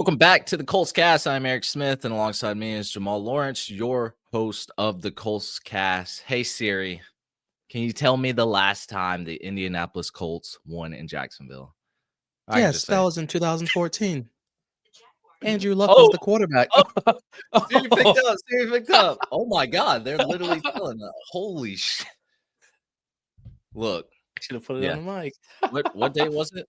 Welcome back to the Colts Cast. I'm Eric Smith, and alongside me is Jamal Lawrence, your host of the Colts Cast. Hey Siri, can you tell me the last time the Indianapolis Colts won in Jacksonville? Yes, that was in 2014. Andrew Luck was Oh, the quarterback. Siri picked up. Siri picked up. Oh my God, they're literally telling that. Holy shit! Look, Should have put it on the mic. what day was it?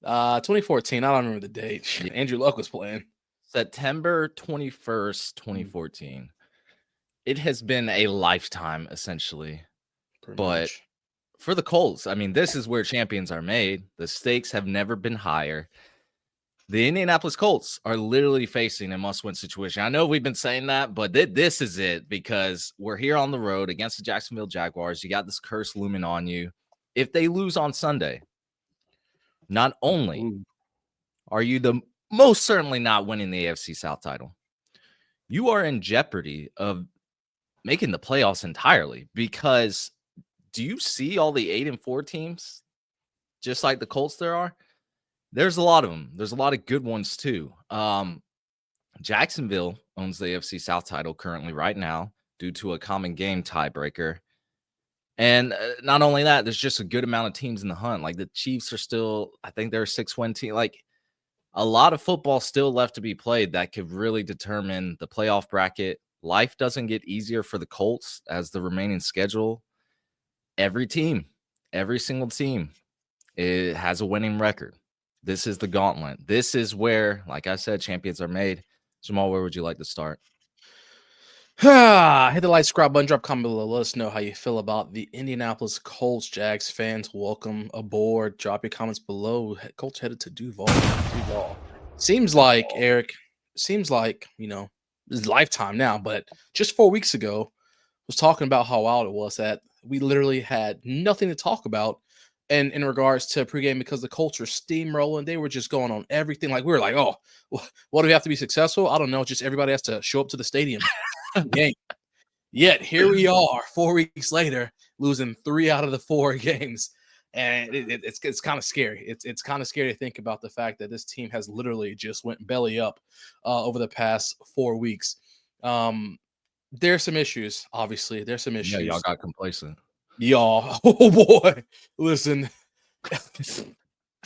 2014. I don't remember the date. Yeah. Andrew Luck was playing. September 21st, 2014. It has been a lifetime, essentially. Pretty But much. for the Colts, I mean, this is where champions are made. The stakes have never been higher. The Indianapolis Colts are literally facing a must-win situation. I know we've been saying that, but this is it because we're here on the road against the Jacksonville Jaguars. You got this curse looming on you. If they lose on Sunday, not only are you the most certainly not winning the AFC South title, you are in jeopardy of making the playoffs entirely. Because do you see all the 8-4 teams just like the Colts there are? There's a lot of them. There's a lot of good ones too. Jacksonville owns the AFC South title currently right now due to a common game tiebreaker. And not only that, there's just a good amount of teams in the hunt. Like the Chiefs are still, I think they're a 6-win team. Like a lot of football still left to be played that could really determine the playoff bracket. Life doesn't get easier for the Colts as the remaining schedule. Every team, every single team, it has a winning record. This is the gauntlet. This is where, like I said, champions are made. Jamal, where would you like to start? Hit the like, subscribe button, drop a comment below. Let us know how you feel about the Indianapolis Colts. Jags fans, welcome aboard. Drop your comments below. Colts headed to Duval. Seems like, Eric, this is lifetime now, but just 4 weeks ago, was talking about how wild it was that we literally had nothing to talk about in regards to pregame because the Colts were steamrolling. They were just going on everything. Like we were like, oh, what do we have to be successful? I don't know. Just everybody has to show up to the stadium. Game. Yet here we are 4 weeks later, losing 3 out of the 4 games. And it's kind of scary. It's kind of scary to think about the fact that this team has literally just went belly up over the past 4 weeks. There's some issues, obviously. There's some issues. Yeah, y'all got complacent. Y'all, oh boy, listen,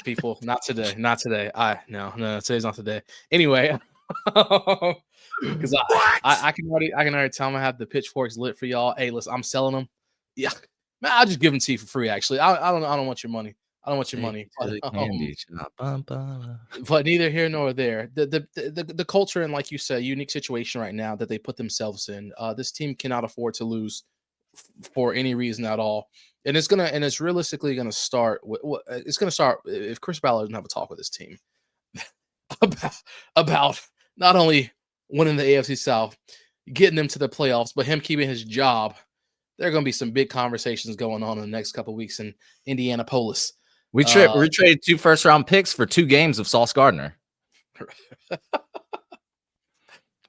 people, not today. No, today's not today. Anyway, because I can already tell them I have the pitchforks lit for y'all. Hey, listen, I'm selling them. Yeah, man, I'll just give them to you for free. Actually, I don't want your money. I don't want your money. But neither here nor there. The culture and, like you said, unique situation right now that they put themselves in. This team cannot afford to lose for any reason at all, and it's realistically gonna start. It's gonna start if Chris Ballard doesn't have a talk with his team about not only winning the AFC South, getting them to the playoffs, but him keeping his job. There are going to be some big conversations going on in the next couple of weeks in Indianapolis. We traded 2 first-round picks for 2 games of Sauce Gardner.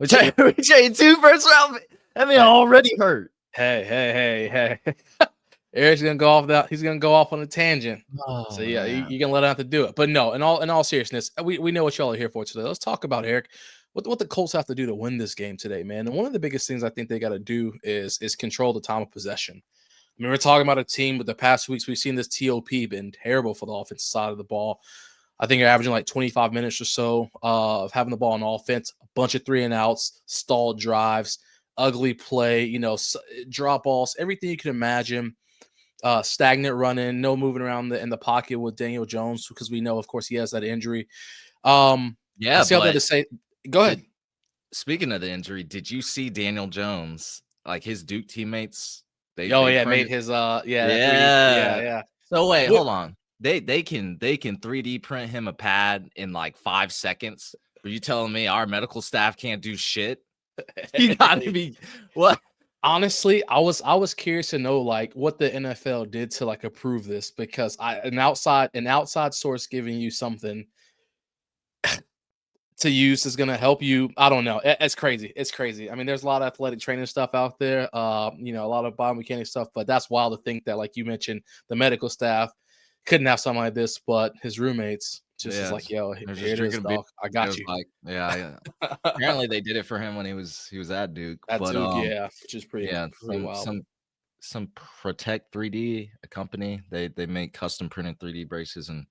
we traded 2 first-round. I mean, already hurt. Hey. Eric's gonna go off that. He's gonna go off on a tangent. So yeah, you're gonna let him have to do it. But no, in all seriousness, we know what y'all are here for today. Let's talk about, Eric, what the Colts have to do to win this game today, man. And one of the biggest things I think they got to do is control the time of possession. I mean, we're talking about a team with the past weeks. We've seen this TOP been terrible for the offensive side of the ball. I think you're averaging like 25 minutes or so of having the ball on offense, a bunch of 3-and-outs, stalled drives, ugly play, drop balls, everything you can imagine. Stagnant running, no moving around in the pocket with Daniel Jones because we know, of course, he has that injury. Yeah, I see how to say. Go ahead. Speaking of the injury, did you see Daniel Jones, like his Duke teammates? Made his yeah. So wait, hold on. They can 3D print him a pad in like 5 seconds. Are you telling me our medical staff can't do shit? You gotta be what? Honestly, I was curious to know like what the NFL did to like approve this because an outside source giving you something to use is gonna help you. I don't know. It's crazy. It's crazy. I mean, there's a lot of athletic training stuff out there. A lot of biomechanics stuff, but that's wild to think that, like you mentioned, the medical staff couldn't have something like this, but his roommates just is like, yo, they're here just it is, drinking a beer. dog. I It got was you. like, yeah, apparently they did it for him when he was at Duke, That but, Duke, yeah, which is yeah, pretty wild. some Protect 3D, a company, they make custom printed 3D braces and,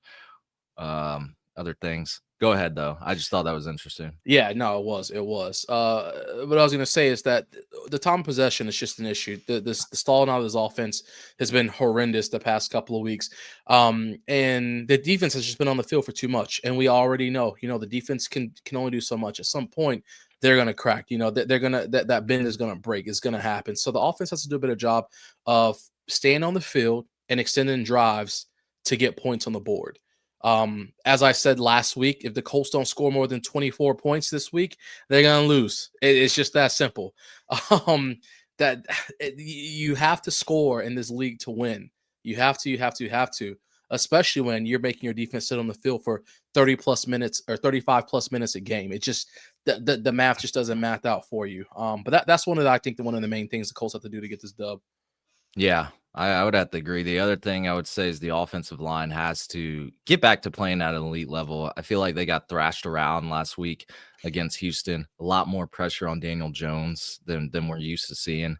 other things. Go ahead, though. I just thought that was interesting. Yeah, no, it was. What I was gonna say is that the time of possession is just an issue. The stalling out of this offense has been horrendous the past couple of weeks, and the defense has just been on the field for too much. And we already know, the defense can only do so much. At some point, they're gonna crack. They're gonna that bend is gonna break. It's gonna happen. So the offense has to do a better job of staying on the field and extending drives to get points on the board. As I said last week, if the Colts don't score more than 24 points this week, they're gonna lose. It's just that simple. Um, that you have to score in this league to win. You have to, you have to, you have to, especially when you're making your defense sit on the field for 30 plus minutes or 35 plus minutes a game. It just the math just doesn't math out for you. But that's I think one of the main things the Colts have to do to get this dub. Yeah, I would have to agree. The other thing I would say is the offensive line has to get back to playing at an elite level. I feel like they got thrashed around last week against Houston. A lot more pressure on Daniel Jones than we're used to seeing.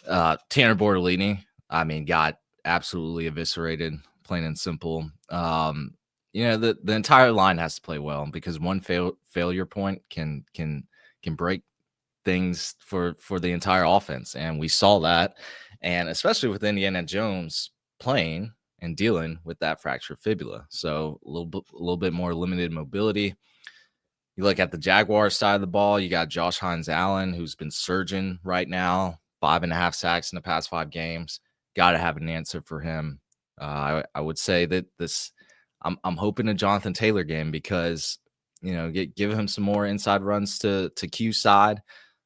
Tanner Bortolini, I mean, got absolutely eviscerated, plain and simple. The entire line has to play well because one failure point can break things for the entire offense, and we saw that, and especially with Indiana Jones playing and dealing with that fractured fibula, so a little bit more limited mobility. You look at the Jaguars side of the ball, you got Josh Hines Allen, who's been surging right now, 5.5 sacks in the past 5 games. Got to have an answer for him. I would say that I'm hoping a Jonathan Taylor game because give him some more inside runs to Q side.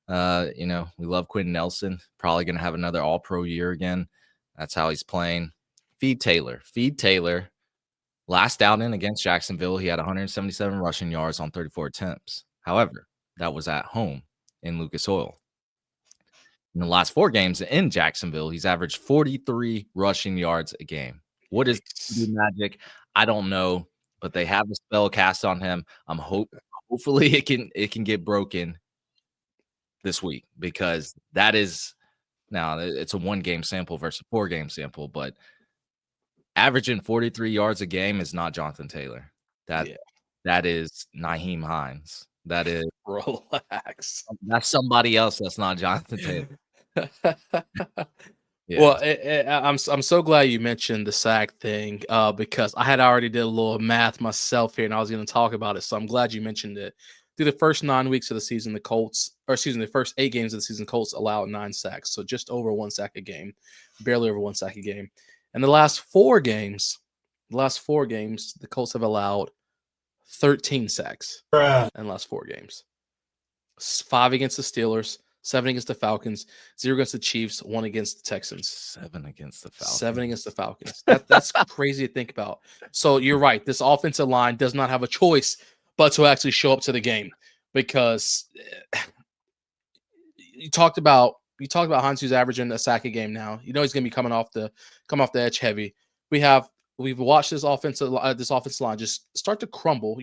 We love Quentin Nelson. Probably going to have another All-Pro year again. That's how he's playing. Feed Taylor. Last outing against Jacksonville, he had 177 rushing yards on 34 attempts. However, that was at home in Lucas Oil. In the last 4 games in Jacksonville, he's averaged 43 rushing yards a game. What is magic? I don't know, but they have a spell cast on him. Hopefully it can get broken this week because that is now it's a 1-game sample versus a 4-game sample, but averaging 43 yards a game is not Jonathan Taylor. That is Nyheim Hines. That is Relax. That's somebody else. That's not Jonathan Taylor. Yeah. Well, I'm so glad you mentioned the sack thing because I had already did a little math myself here, and I was going to talk about it. So I'm glad you mentioned it. Through the first 9 weeks of the season, the first 8 games of the season, Colts allowed 9 sacks, so just over 1 sack a game, barely over 1 sack a game. And the last 4 games, the Colts have allowed 13 sacks in the last 4 games. 5 against the Steelers, 7 against the Falcons, 0 against the Chiefs, 1 against the Texans. 7 against the Falcons. 7 against the Falcons. That's crazy to think about. So you're right. This offensive line does not have a choice but to actually show up to the game because you talked about Hines, who's averaging a sack a game now. He's going to be coming off the edge heavy. We've watched this offensive line just start to crumble.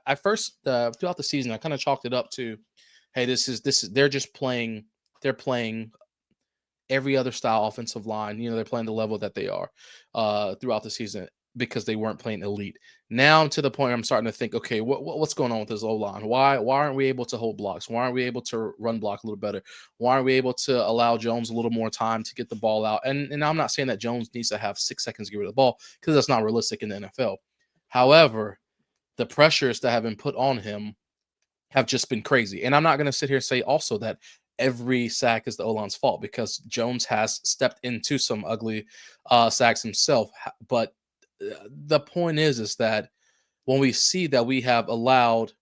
At first throughout the season, I kind of chalked it up to, hey, this is they're just playing. They're playing every other style offensive line. They're playing the level that they are throughout the season because they weren't playing elite. Now to the point I'm starting to think, okay, what's going on with this O-line? Why aren't we able to hold blocks? Why aren't we able to run block a little better? Why aren't we able to allow Jones a little more time to get the ball out? And I'm not saying that Jones needs to have 6 seconds to get rid of the ball because that's not realistic in the NFL. However, the pressures that have been put on him have just been crazy. And I'm not going to sit here and say also that every sack is the O-line's fault because Jones has stepped into some ugly sacks himself. But the point is that when we see that we have allowed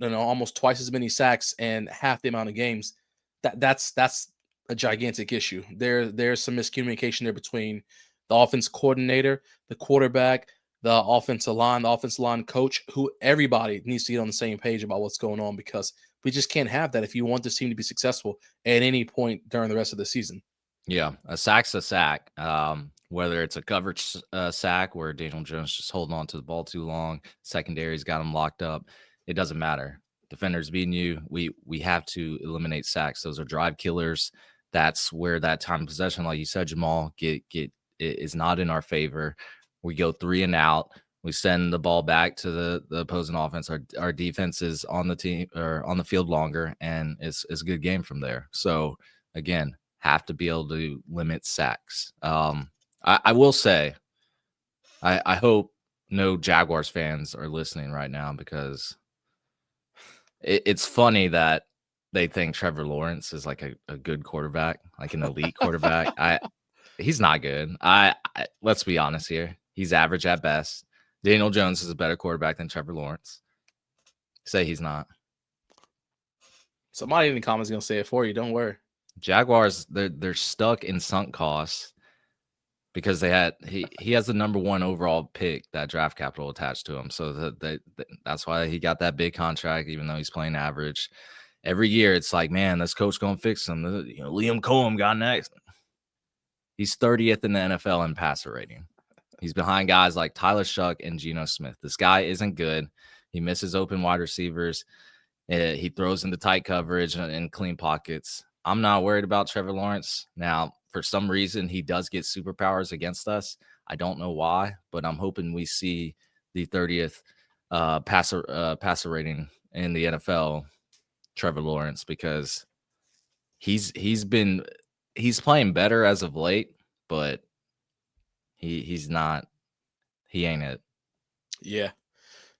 almost twice as many sacks and half the amount of games, that's a gigantic issue. There's some miscommunication there between the offense coordinator, the quarterback, the offensive line coach, who everybody needs to get on the same page about what's going on because we just can't have that if you want this team to be successful at any point during the rest of the season. Yeah, a sack's a sack. whether it's a coverage sack where Daniel Jones just holding on to the ball too long, secondary's got him locked up. It doesn't matter. Defenders beating you. We have to eliminate sacks. Those are drive killers. That's where that time of possession, like you said, Jamal, is not in our favor. We go 3 and out. We send the ball back to the opposing offense. Our defense is on the team or on the field longer, and it's a good game from there. So again, have to be able to limit sacks. I will say, I hope no Jaguars fans are listening right now because it's funny that they think Trevor Lawrence is like a good quarterback, like an elite quarterback. He's not good. Let's be honest here. He's average at best. Daniel Jones is a better quarterback than Trevor Lawrence. Say he's not. Somebody in the comments is gonna say it for you. Don't worry. Jaguars, they're stuck in sunk costs because he has the number 1 overall pick, that draft capital attached to him. So that's why he got that big contract, even though he's playing average. Every year, it's like, man, this coach gonna fix him. Liam Cohen got next. He's 30th in the NFL in passer rating. He's behind guys like Tyler Shuck and Geno Smith. This guy isn't good. He misses open wide receivers. He throws into tight coverage and clean pockets. I'm not worried about Trevor Lawrence. Now, for some reason, he does get superpowers against us. I don't know why, but I'm hoping we see the 30th passer rating in the NFL, Trevor Lawrence, because he's playing better as of late, but he's not. He ain't it.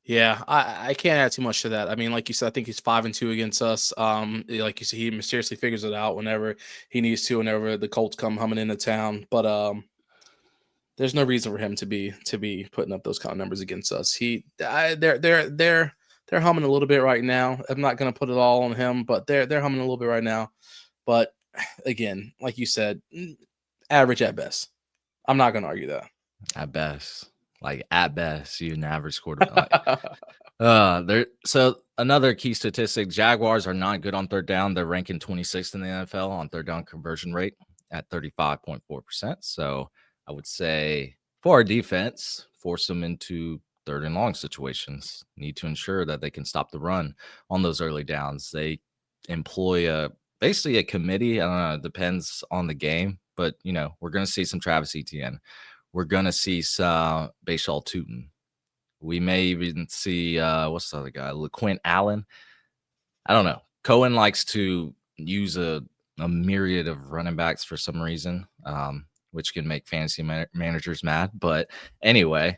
Yeah, I can't add too much to that. I mean, like you said, I think he's 5-2 against us. Like you said, he mysteriously figures it out whenever he needs to, whenever the Colts come humming into town. But there's no reason for him to be putting up those kind of numbers against us. They're humming a little bit right now. I'm not gonna put it all on him, but they're humming a little bit right now. But again, like you said, average at best. I'm not gonna argue that. At best. Like at best, you an average quarterback. So another key statistic: Jaguars are not good on third down. They're ranking 26th in the NFL on third down conversion rate at 35.4%. So I would say for our defense, force them into third and long situations. Need to ensure that they can stop the run on those early downs. They employ basically a committee. I don't know. It depends on the game, but we're going to see some Travis Etienne. We're going to see some Bashal Tootin. We may even see, what's the other guy? LaQuint Allen. I don't know. Cohen likes to use a myriad of running backs for some reason, which can make fantasy managers mad. But anyway,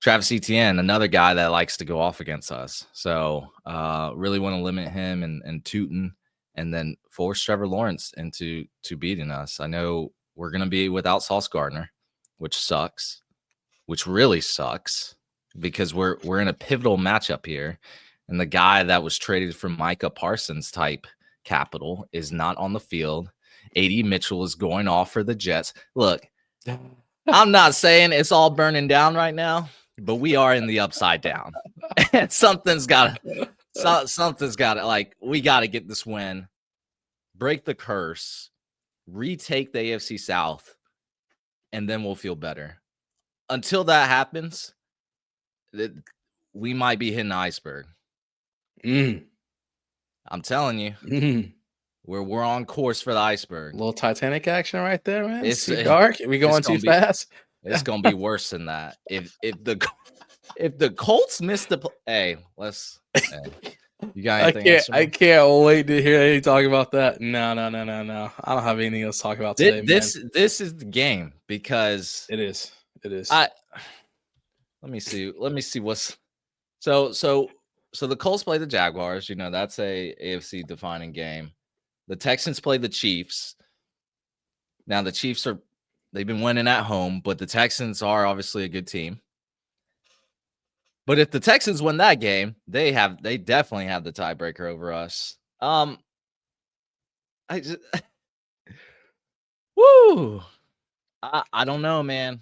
Travis Etienne, another guy that likes to go off against us. So really want to limit him and Tootin, and then force Trevor Lawrence into beating us. I know we're going to be without Sauce Gardner, which sucks, which really sucks, because we're in a pivotal matchup here, and the guy that was traded for Micah Parsons type capital is not on the field. A.D. Mitchell is going off for the Jets. Look, I'm not saying it's all burning down right now, but we are in the upside down. And something's got to, like, we got to get this win, break the curse, retake the AFC South, and then we'll feel better. Until that happens, we might be hitting the iceberg. I'm telling you, we're on course for the iceberg. A little Titanic action right there, man. It's too dark. Are we going too fast? It's gonna be worse than that. If the Colts miss the you got anything? I can't wait to hear you talk about that. No. I don't have anything else to talk about today. This is the game, because it is. Let me see what's so the Colts play the Jaguars. That's a AFC defining game. The Texans play the Chiefs. Now the Chiefs they've been winning at home, but the Texans are obviously a good team. But if the Texans win that game, they definitely have the tiebreaker over us. I don't know, man.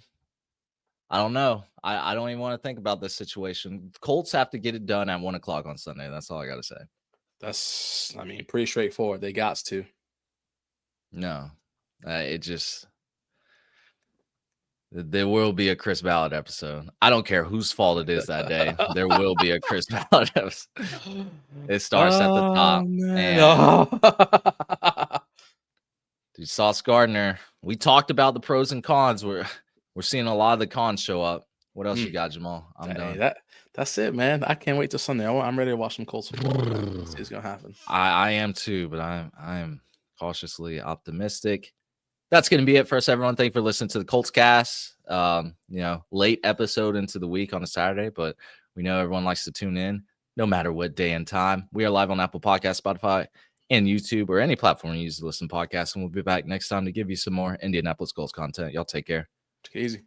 I don't know. I don't even want to think about this situation. Colts have to get it done at 1:00 on Sunday. That's all I got to say. That's, pretty straightforward. They got to. No, it just. There will be a Chris Ballard episode. I don't care whose fault it is that day. There will be a Chris Ballard episode. It starts at the top. Man. And dude, Sauce Gardner. We talked about the pros and cons. We're seeing a lot of the cons show up. What else you got, Jamal? I'm done. That's it, man. I can't wait till Sunday. I'm ready to watch some Colts football. Let's see what's gonna happen. I am too, but I am cautiously optimistic. That's going to be it for us, everyone. Thank you for listening to the Colts cast. Late episode into the week on a Saturday, but we know everyone likes to tune in no matter what day and time. We are live on Apple Podcasts, Spotify, and YouTube, or any platform you use to listen to podcasts. And we'll be back next time to give you some more Indianapolis Colts content. Y'all take care. Take it easy.